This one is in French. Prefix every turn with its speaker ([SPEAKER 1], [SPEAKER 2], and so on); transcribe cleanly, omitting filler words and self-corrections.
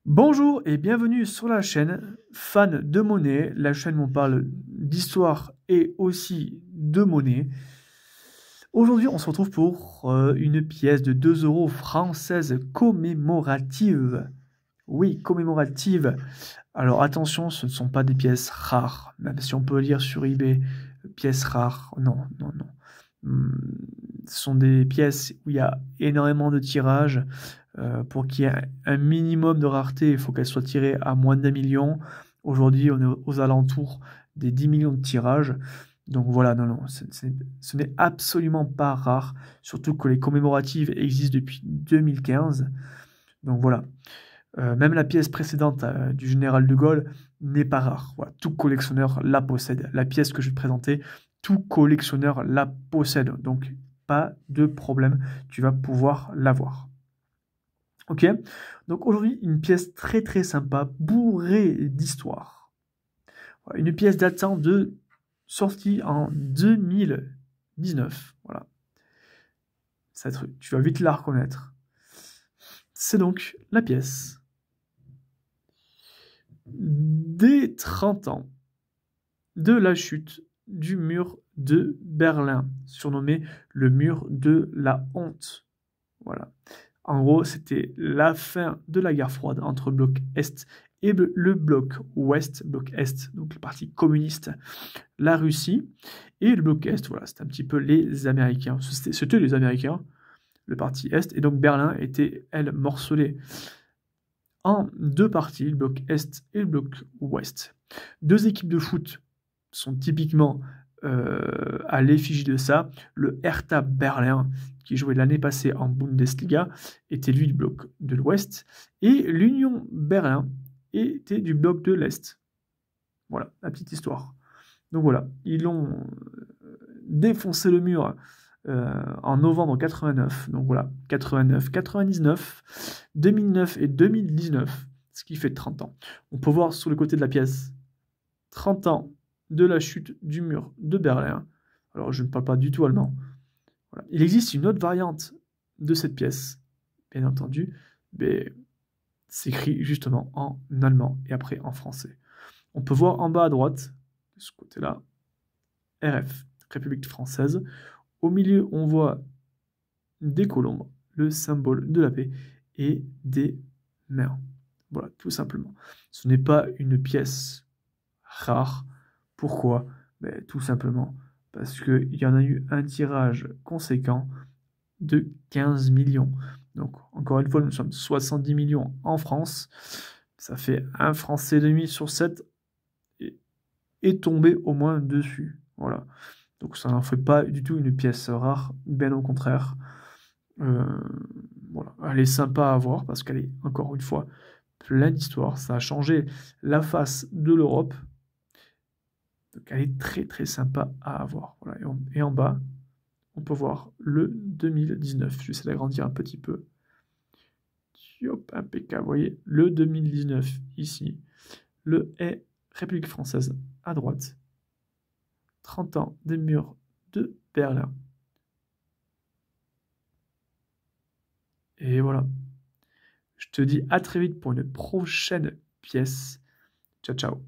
[SPEAKER 1] Bonjour et bienvenue sur la chaîne Fan de monnaie, la chaîne où on parle d'histoire et aussi de monnaie. Aujourd'hui, on se retrouve pour une pièce de 2 euros française commémorative. Oui, commémorative. Alors attention, ce ne sont pas des pièces rares, même si on peut lire sur eBay, pièces rares. Non, non, non. Ce sont des pièces où il y a énormément de tirages. Pour qu'il y ait un minimum de rareté, il faut qu'elle soit tirée à moins d'un million. Aujourd'hui, on est aux alentours des 10 millions de tirages. Donc voilà, non, non, ce n'est absolument pas rare, surtout que les commémoratives existent depuis 2015. Donc voilà. Même la pièce précédente du général de Gaulle n'est pas rare. Voilà, tout collectionneur la possède. La pièce que je vais te présenter, tout collectionneur la possède. Donc pas de problème, tu vas pouvoir l'avoir. Ok? Donc aujourd'hui, une pièce très très sympa, bourrée d'histoire. Voilà, une pièce datant de sortie en 2019. Voilà. Tu vas vite la reconnaître. C'est donc la pièce des 30 ans de la chute du mur de Berlin, surnommé le mur de la honte. Voilà. En gros, c'était la fin de la guerre froide entre le bloc Est et le bloc Ouest, bloc Est, donc le parti communiste, la Russie, et le bloc Est, voilà, c'était un petit peu les Américains. C'était les Américains, le parti Est, et donc Berlin était, elle, morcelée en deux parties, le bloc Est et le bloc Ouest. Deux équipes de foot sont typiquement à l'effigie de ça. Le Hertha Berlin, qui jouait l'année passée en Bundesliga, était lui du bloc de l'Ouest, et l'Union Berlin était du bloc de l'Est. Voilà, la petite histoire. Donc voilà, ils ont défoncé le mur en novembre 89. Donc voilà, 89, 99, 2009 et 2019, ce qui fait 30 ans. On peut voir sur le côté de la pièce 30 ans de la chute du mur de Berlin. Alors, je ne parle pas du tout allemand. Voilà. Il existe une autre variante de cette pièce, bien entendu, mais c'est écrit justement en allemand et après en français. On peut voir en bas à droite, de ce côté-là, RF, République française. Au milieu, on voit des colombes, le symbole de la paix, et des mains. Voilà, tout simplement. Ce n'est pas une pièce rare. Pourquoi? Ben, tout simplement parce qu'il y en a eu un tirage conséquent de 15 millions. Donc, encore une fois, nous sommes 70 millions en France. Ça fait un Français et demi sur 7 est tombé au moins dessus. Voilà. Donc, ça n'en fait pas du tout une pièce rare, bien au contraire. Euh, voilà. Elle est sympa à voir parce qu'elle est, encore une fois, pleine d'histoire. Ça a changé la face de l'Europe. Donc elle est très très sympa à avoir. Voilà. Et en bas, on peut voir le 2019. J'essaie d'agrandir un petit peu. Hop, impeccable. Vous voyez, le 2019 ici. Le est République française à droite. 30 ans des murs de Berlin. Et voilà. Je te dis à très vite pour une prochaine pièce. Ciao, ciao.